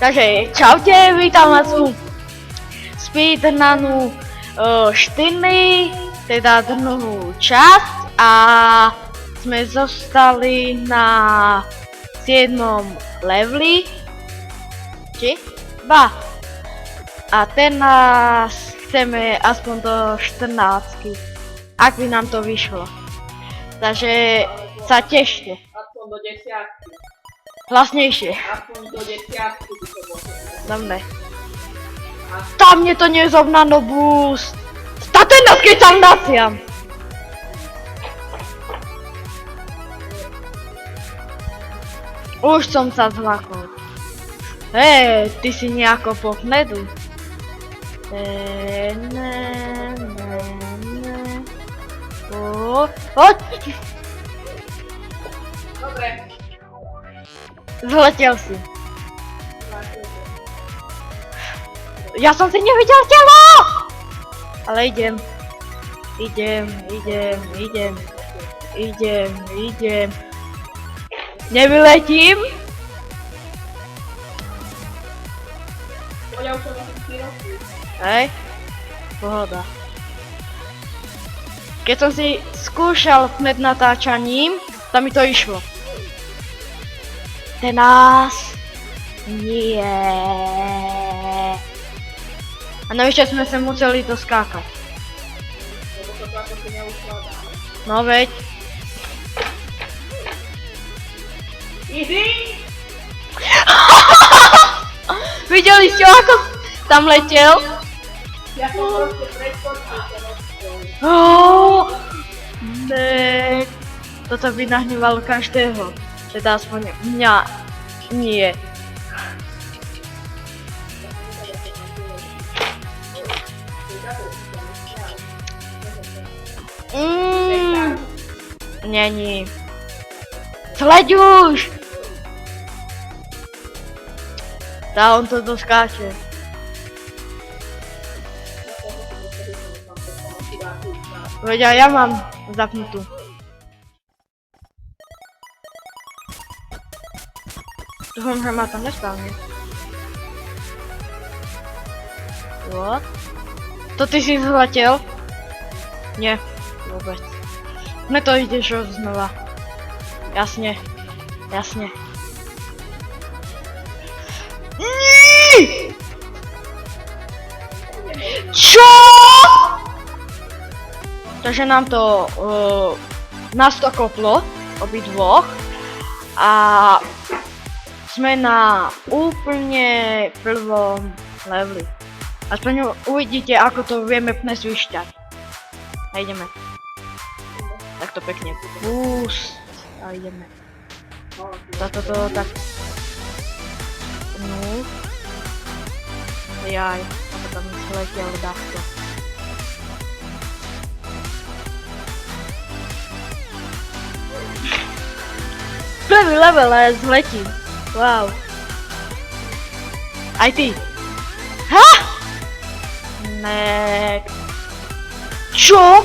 Takže čaute, vítam vás u speedrunu 4, teda druhú časť a sme zostali na 7. leveli, či? Ba. A teraz chceme aspoň do 14, ak by nám to vyšlo. Takže sa tešte. Aspoň do 10. Hlasnejšie. Aspoň do 10 by to bolo. Dobre. Tam mne to nezovná no boost. State nás keď tam naciam. Už som sa zlakol. Hej, ty si nejako po knedu. Poď. Dobre. Zletel si. Ja som si nevidel telo! Ale idem. Idem. Nevyletím? Ja už som na 4 roky. Hej. Pohoda. Keď som si skúšal pred natáčaním, tam mi to išlo. Teraz nie. A navyše sme sa museli doskákať. Lebo to ako si neuskladá. No veď. Easy! Videli ste, ako tam letel? Ja som proste predskočil sa rozprával. Ne. Toto by nahnevalo každého. Teda aspoň mňa nie. Není. Sleď už! Tá, on to doskáče. Veď ja mám zapnutú. Dúfam, že ma to nespávne. What? To ty si zletel? Nie, vôbec. Mne to ideš znova. Jasne. Čo? Takže nám to nás to koplo, obidvoch. A sme na úplne prvom leveli. Aspoň uvidíte, ako to vieme dnes vyšťať. A ideme. Takto pekne. Boost. A ideme. Toto, tak. No. Jaj, ako tam sletel dachto. Prvý level a ja zletím. Wow. Aj ty. Ha? Nek. Čo?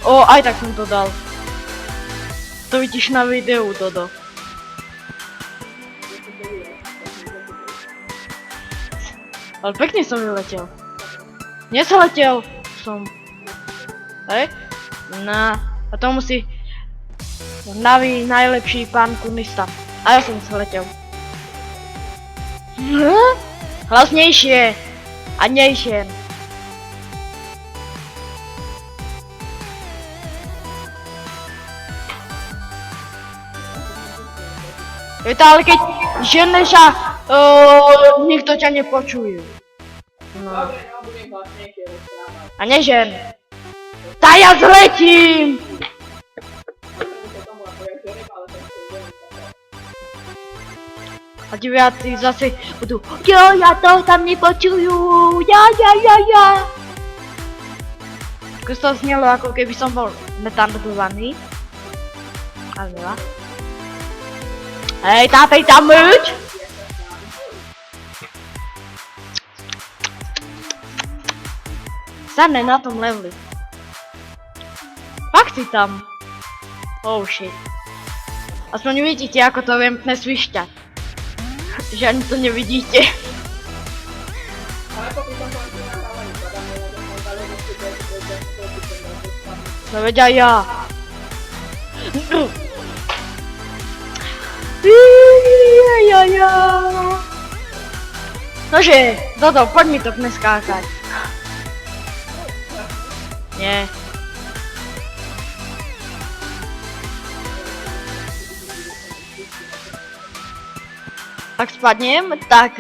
O, aj tak som to dal. To vidíš na videu, Dodo. Ale pekne som vyletel. Nesletel som. Hej? A to musí najlepší pán kunista. A ja som zletel. Hlasnejšie. A nejšie. Je to ale keď ženeš a nikto ťa nepočuje. No. Dobre, no budem hlasnejšie rozprávať. A nežen. Tá ja zletím! A diváci zase budú jo, ja to tam nepočujú, ja. Skôr to znelo, ako keby som bol netandovaný. Ale milá. Hej, tápej tam myť! Stane na tom leveli. Fakt si tam. Oh shit. Aspoň vidíte, ako to viem dnes vyšťať. že ani to nevidíte. Ale pokud tam to nahrávali, podľa mňa, že tam dali do sebe, No veď aj ja. Nože, Dodo, poď mi to neskákať. Nie. Tak spadnem, tak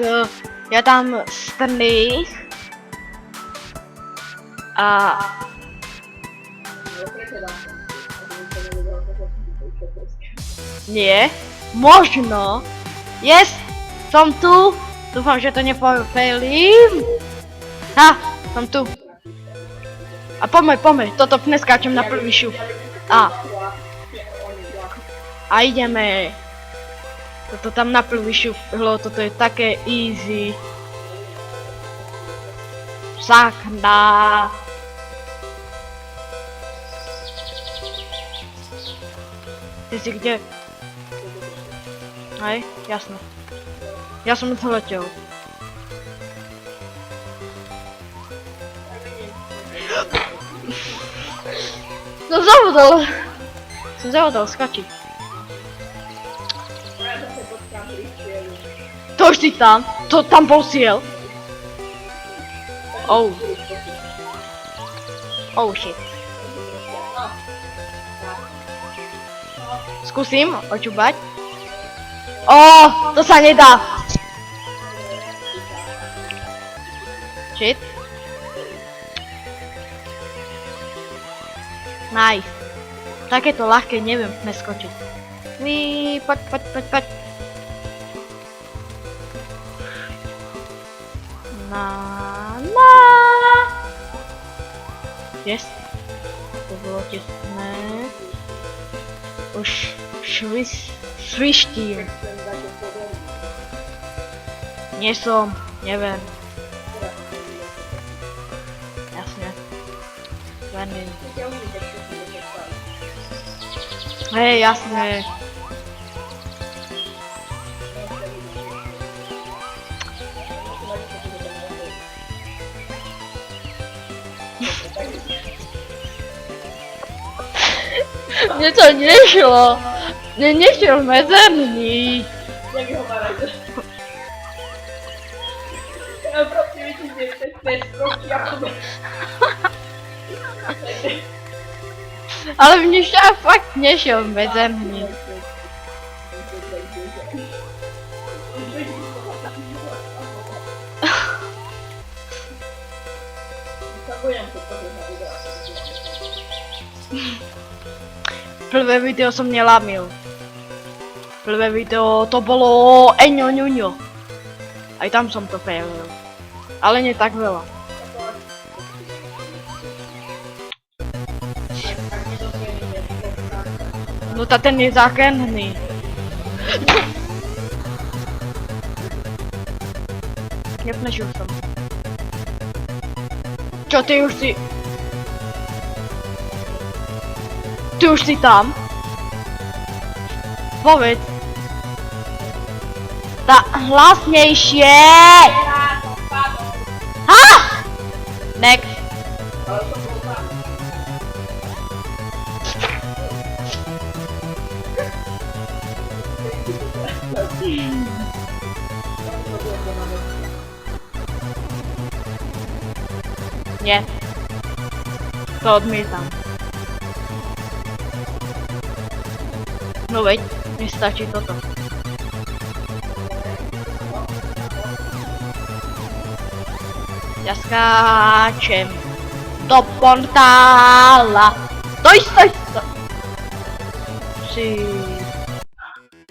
ja tam strných. A nie, možno. Yes, som tu. Dúfam, že to nepofailím. Ha, som tu. A poďme, toto neskáčem na prvý šup. A ideme. Toto tam na prvý šup, toto je také easy. Sakna. Ty si kde? Hej, jasno. Ja som to letel. Som zavodol skačiť. To už si tam, to tam bol cieľ. Oh. Oh shit. Skúsim očúbať. To sa nedá. Shit. Nice. Takéto ľahké neviem neskočiť. Poď. Na. Yes. To bolo tesné. Už svištím. Nie som, neviem. Jasne. Lenin. Hej, jasne. Mne to nešlo. Mne nešiel medzerník. Jak ho marajte. Ja proste vidím, že cez skočí a to... Ale mne sa fakt nešiel medzerník. Prvé video som nelamil. Prvé video to bolo Eňo ňuňo. Aj tam som to failil. Ale nie tak veľa. No tá ten je zákerný. Nepnežil som. Čo, ty už si... Ty už si tam? Povedz. Tá hlasnejšie! Ha! Next. Nie. To odmietam. No veď, nestačí toto. Ja skáčem do portála. Stoj.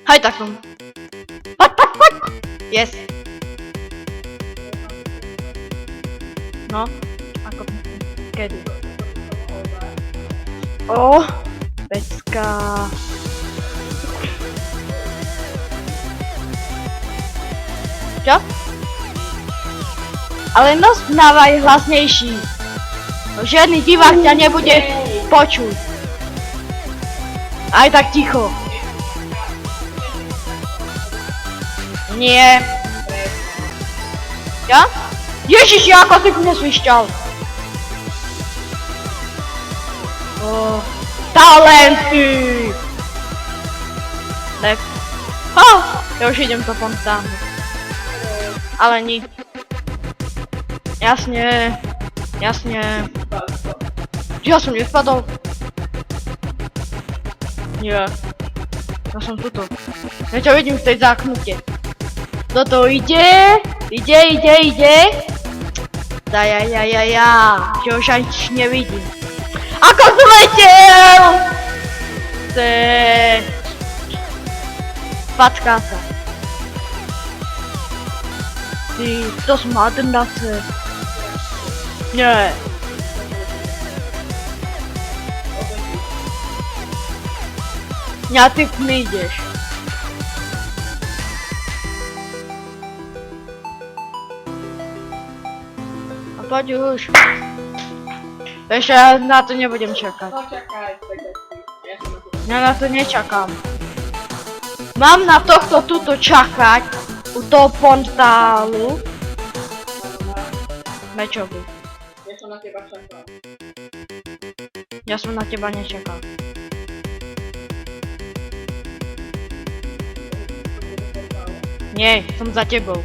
Hej, tak som. Poď. Yes. No, ako kedy? Pecka. Čo? Ale rozprávaj hlasnejší. Žiadny divák ťa nebude počuť. Aj tak ticho. Nie. Ja? Ježiš, ako ty mne svišťal. Talenty! Tak. Ja už idem to pomtáhnuť. Ale ni. Jasne. Jasne. Ja som nespadol. Nie. Ja som tuto. Ja ťa vidím v tej záknutie. Toto ide. Ide. Ja. Že už ani nevidím. Ako zletel! Pačká sa. Ty, to smadrnace. Nie. Ja ty nejdeš. A poď už. Ešte ja na to nebudem čakať. No čakaj, tak ja som na to. Ja na to nečakám. Mám na tohto tuto čakať u toho portálu. Mečovi. Ja som na teba čakal. Ja som na teba nečakal. Nie, som za tebou.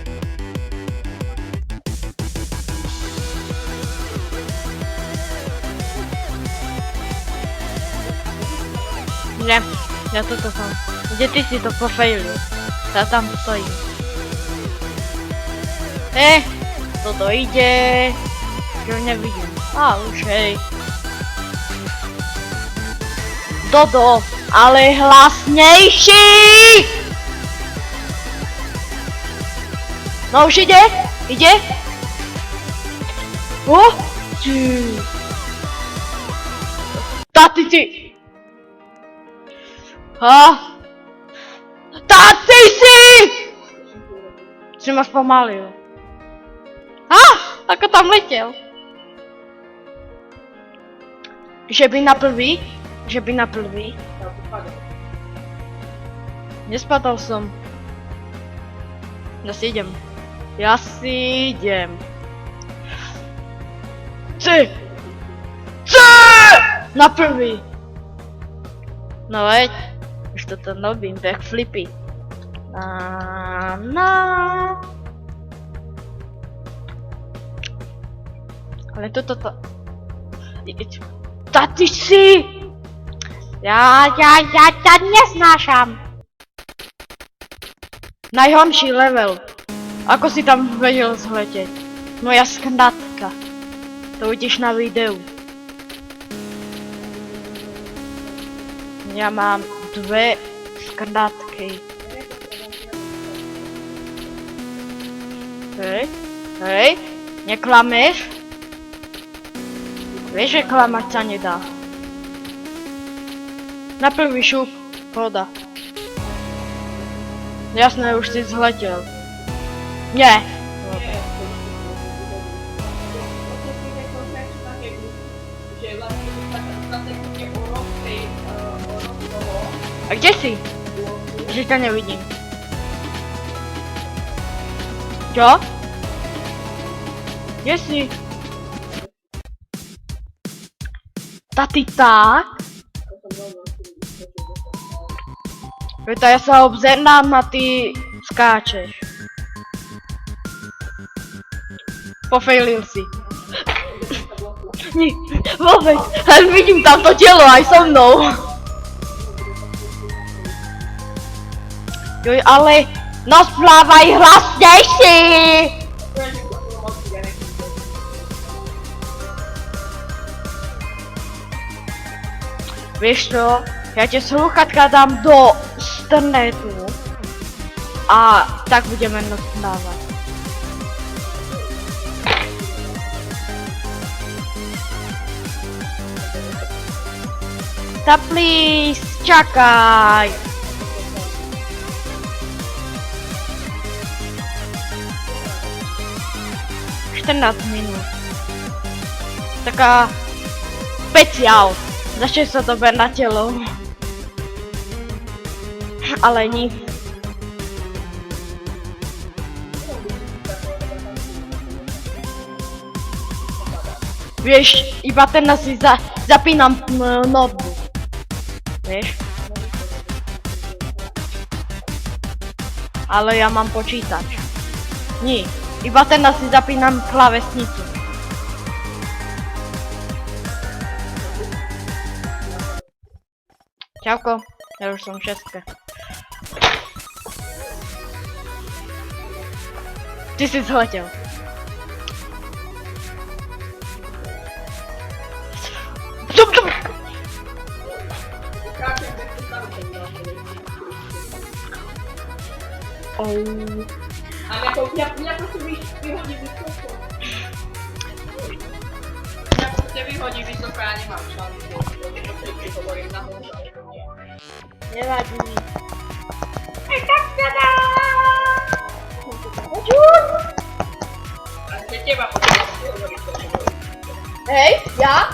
Nie, ja toto som. Kde ty si to pofailil? Ja tam stojím. Toto ide. Že nevidím. Už hej. Dodo, ale hlasnejší! No už ide? Ty. Táty ty! Táci si! Si ma spomalil. Ako tam letel. Že by na prvý? Nespadal som. Ja si idem. C! Na prvý. No veď. Už toto robím, backflipy. Ale toto to... Táty si! Ja ťa nesnášam. Najhorší level. Ako si tam vedel zletět? Moja skandátka. To uvidíš na videu. Ja mám 2 skandátky. Hej, neklameš? Vieš, že klamať sa nedá. Na prvý šup, pohoda. Jasné, už si zletěl. Nie. A kde si? Že ťa nevidím. Čo? Kde si? Taty tak? Veď ja sa obzerám a ty skáčeš. Pofailil si. Nie, vôbec, len vidím tamto telo aj so mnou. Joj, ale no splávaj hlasnejší! Vieš čo? Ja tie slúchatka dám do internetu a tak budeme naspávať. Tak please, čakaj! Minút. Taká špeciál. Začne sa to ber na telo. Ale nic. Vieš, iba teraz si zapínam notebook. Vieš? Ale ja mám počítač. Nie, iba teraz si zapínam klávesnicu. Čauko, ja už som 6. Ty si zletel. Ale ja to si vyhodí vysoko. Ja to si vyhodí vysoko, ja nemám šancu. Keď hovorím na hlas, ale to nie. Nevadí. Tak tada! A pre teba potom hovoriť to, čo hovorím. Hej, ja?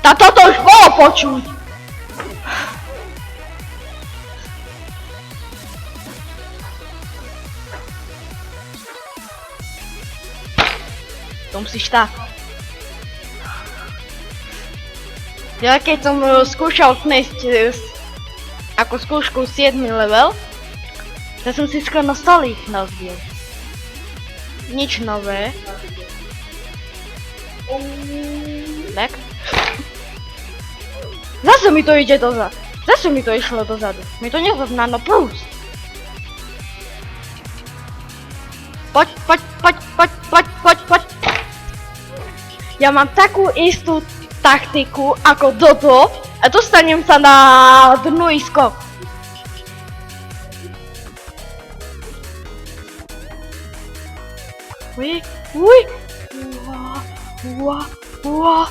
Tá toto už bolo počuť. To musíš tak. Ja keď som skúšal knesť ako skúšku 7. level, tak som si skoro stolík nazbil. Nič nové. Tak. Zase mi to ide dozadu. Zase mi to išlo dozadu. Mi to nezazná na plus. Poď. Ja mám takú istú taktiku ako Dodo a dostanem sa na dnuisko. Uj. Wow.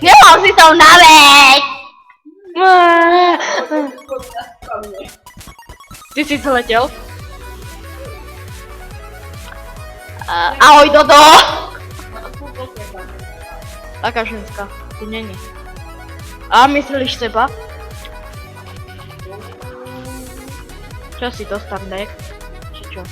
Nemám si to naleť. Ty si zletel? Ahoj Dodo! Taká ženská, tu není. A myslíš seba? Čo si dostan, Dek? Či čo?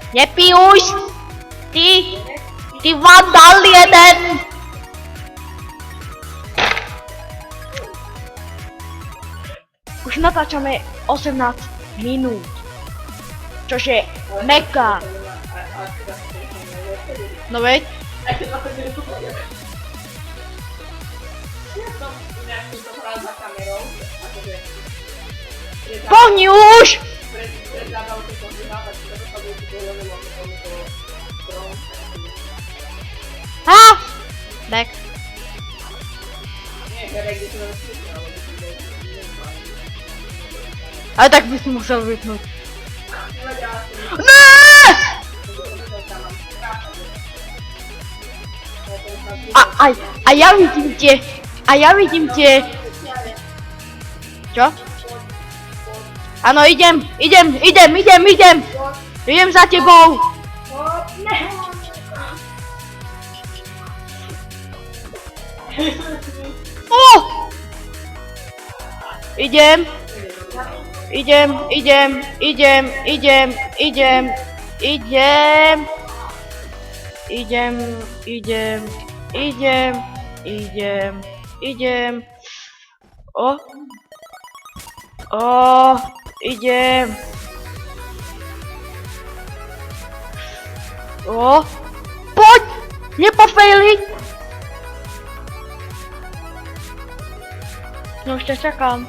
Nepij už! Ty vandal jeden! Už natáčame 18 minút. Čože mega. No veď? Pohni už! Back. Ale tak by si musel vypnúť. A ja vidím tie. Čo? Áno, idem. Idem za tebou. Idem. Idem. Poď! Nepofejli! No už ťa čakám.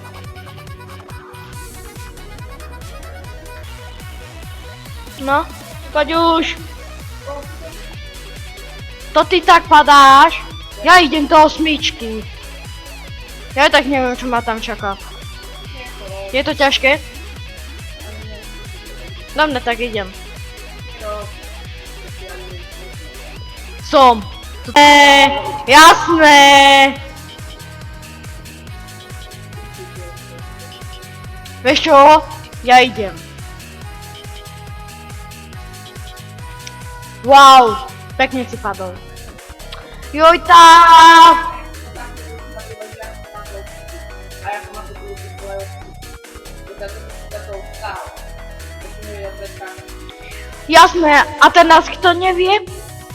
No, poď už. To ty tak padáš. Ja idem do 8. Ja tak neviem, čo ma tam čaká. Je to ťažké? Dobre, tak idem. Som. Jasné. Vieš čo? Ja idem. Wow, pekne si padol. Jojta! A ja som na to budú svoje. Za to stále. To som nevedel predstaviť. Jasné, a teraz kto nevie?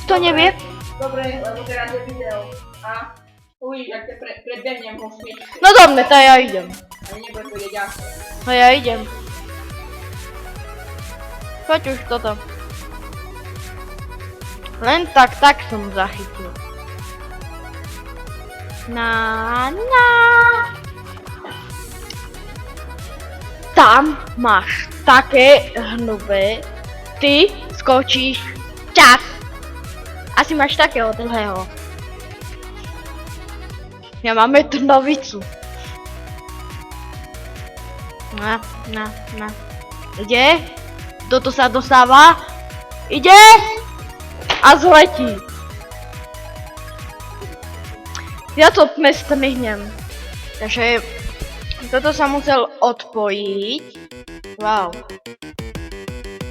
Kto nevie? Dobre, lebo teraz je video. A uvidíš, ak te predbehnem ho sviečke. No dobre, to ja idem. Ani nebude vedieť ako. To ja idem. Poď už toto. Len tak som zachytil. Na. Tam máš také hnubé. Ty skočíš čas. Asi máš takého dlhého. Ja mám trnovicu. Na. Ide. Toto sa dostáva. Ide. A zletí. Ja to strihnem. Takže toto sa musel odpojiť. Wow.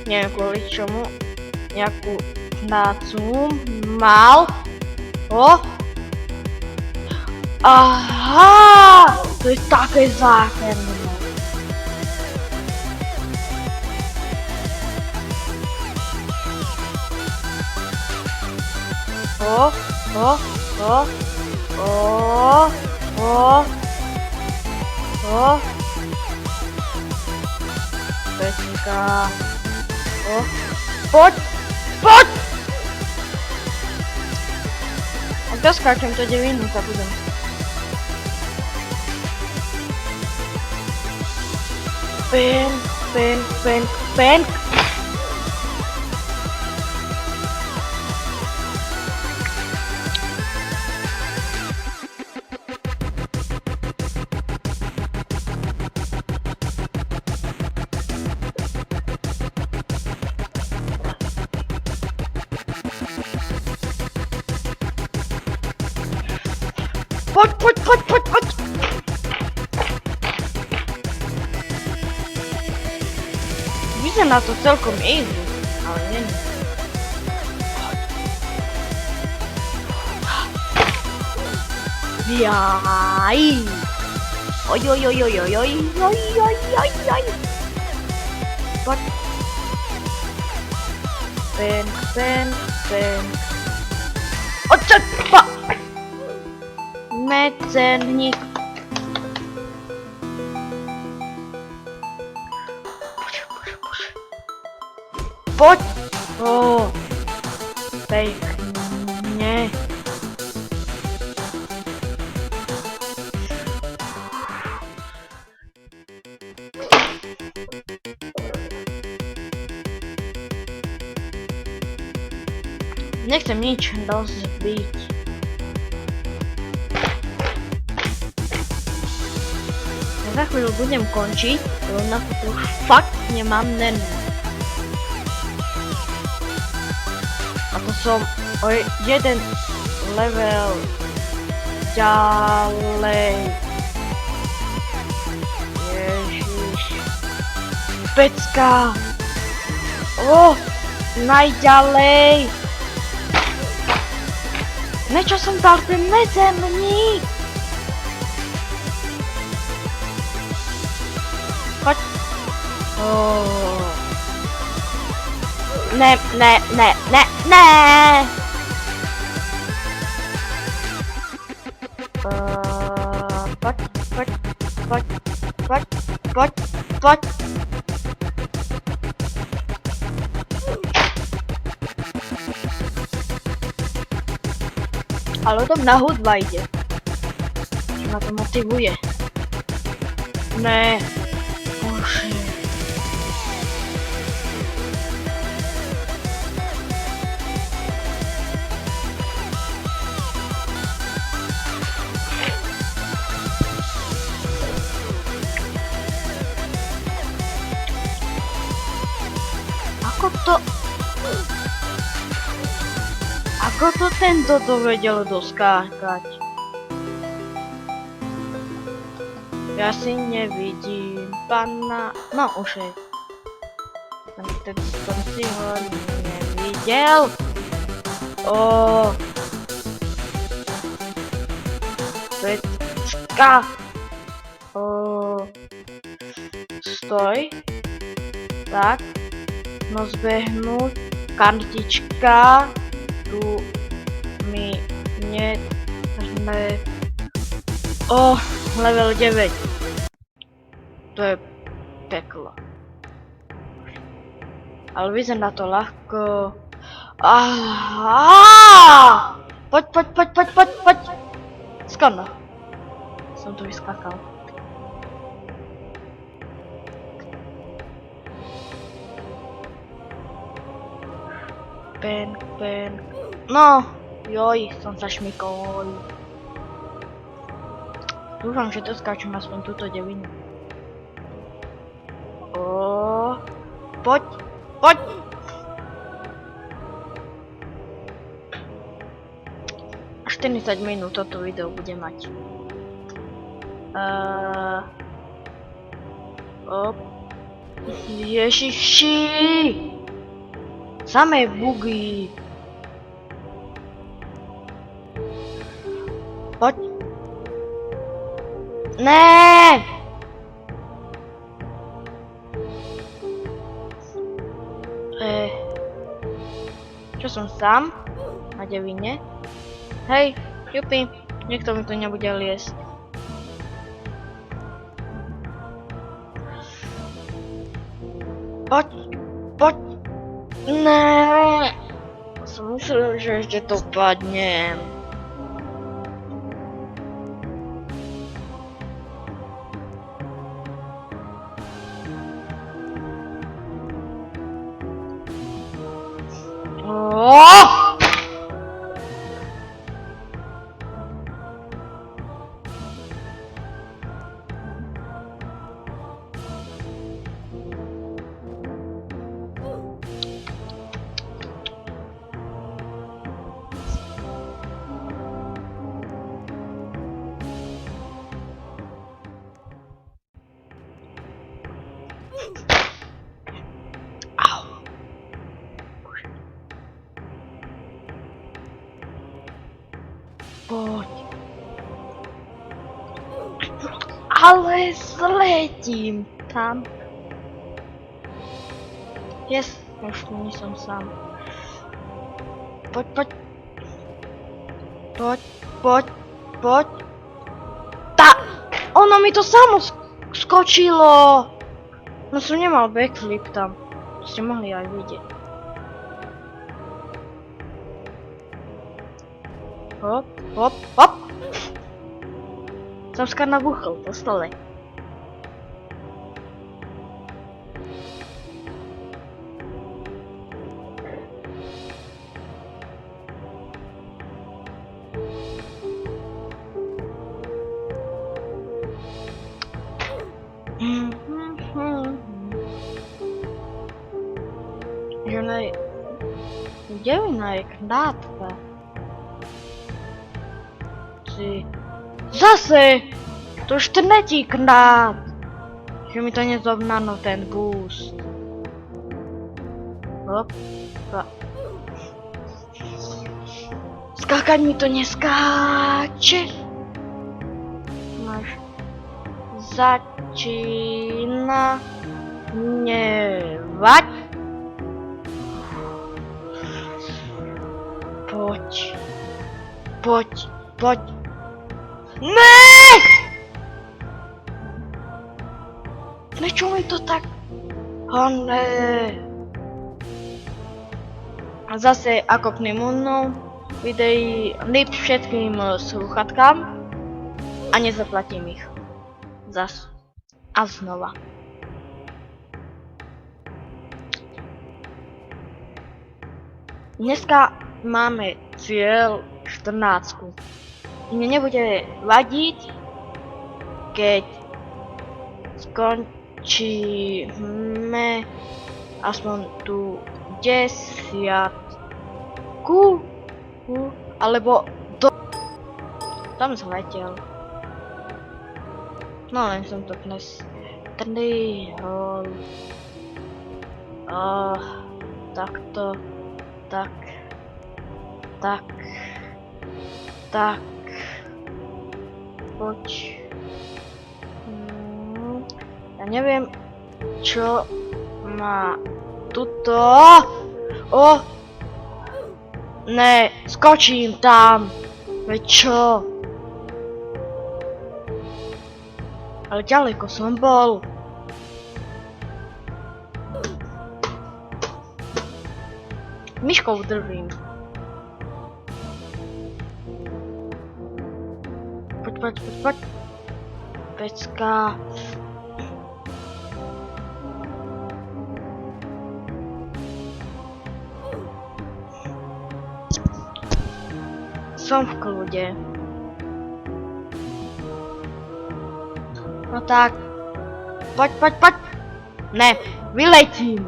Neviem kvôli čomu. Nejakú prácu mal. O. Aha. To je také zákerné. Pecka. Poď! Ak doskáčem, to 9 minút budem. Pen. Poď! Vyzerá na to celkom easy, ale nie. Jaj! Oj. Poď. Pen. Očepa! Mecerník. Poď! Ó, pekne. Nechcem nič rozbiť. Ja za chvíľu budem končiť, lebo na to už fakt nemám nervy. A to som o jeden level ďalej. Ježiš. Pecka. Najďalej. Nečo som dal ten medzerník? Poď. Ne. Poď. Ale dobrá hudba ide. Čo ma to motivuje. Ne. Bože. Ako to tento to vedel doskákať? Ja si nevidím. pana... No už je. Teď jsem si ho neviděl. Pecka. Stoj. Tak. No zběhnout. Kartička. Tu mi ne... Level 9. To je peklo. Ale vyzerá na to ľahko. Poď. Skoro. Som tu vyskakal. Pen. No, joj, som sa šmykol. Dúfam, že doskáčem aspoň túto devinu. Poď. 40 minút toto video bude mať. Ježiši! Samé bugy. Poď. Ne! Čo som sám? Na devine? Hej, jupi, niekto mi to nebude liesť. Poď. Ne. Som myslel, že ešte to padnem. Poď. Ale zletím tam. Yes, už tu nie som sám. Poď. Ono mi to samo skočilo. No som nemal backflip tam. To ste mohli aj vidieť. Hop. Som skôr nabuchol po stole. Devina je krátka. Zase! To už tretíkrát! Že mi to nezobnano ten boost. Hop. Skákať mi to neskáče. Máš. Začína nevať. Poď. Ne! Prečo mi to tak? Ne. A zase ako k nemunú videí lip všetkým slúchatkám a nezaplatím ich. Zas. A znova. Dneska máme cieľ 14. Mne nebude vadiť, keď skončíme aspoň tú 10. Alebo do... Tam zletel. No len som to dnes nepatrný hol. Takto. Tak. Poď. Ja neviem, čo má tuto. Ne, skočím tam. Veď čo? Ale ďaleko som bol. Myškou držím. Poď. Pecka. Som v kľude. No tak. Poď. Ne, vyletím.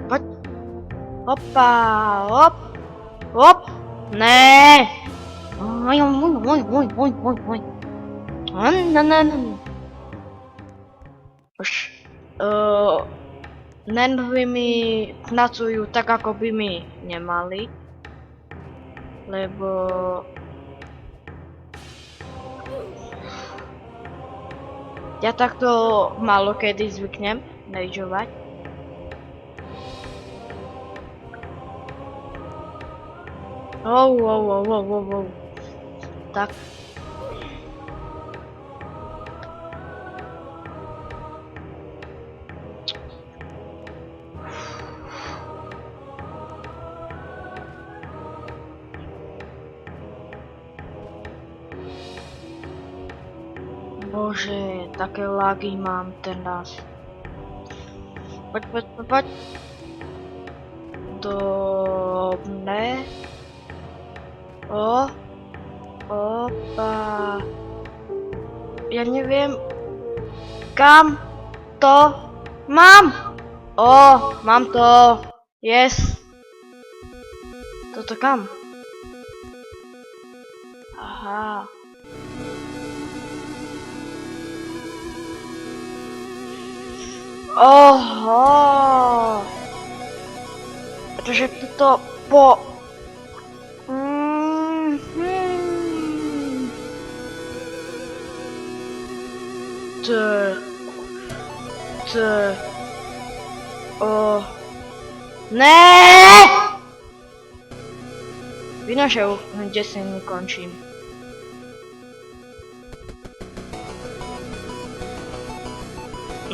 Poď. Opa, hop. Ne. Už. Nervy mi pracujú tak, ako by mi nemali. Lebo... ja takto málo kedy zvyknem rageovať. Wow. Tak. Bože, také lagy mám teraz. Poď. Dobre. Opa. Ja neviem, kam to mám. Mám to. Yes. Toto kam? Aha. Oho. Pretože toto po... Ne! Vynašel, kde sa nekončím.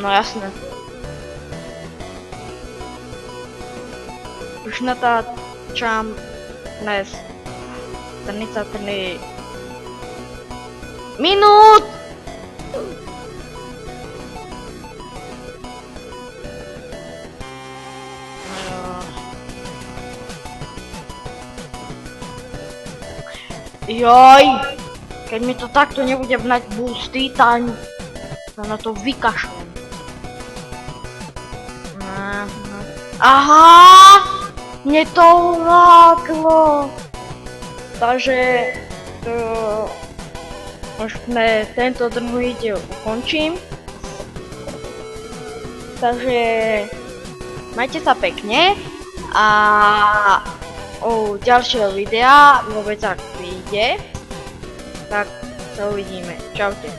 No jasné. Už natáčam dnes 33 minút! Joj! Keď mi to takto nebude vnať boosty, tak sa na to vykašlem. Aha! Mne to láklo! Takže... možno tento druhý diel ukončím. Takže... majte sa pekne a... ďalšieho videa vôbec ak vyjde, tak sa uvidíme. Čaute.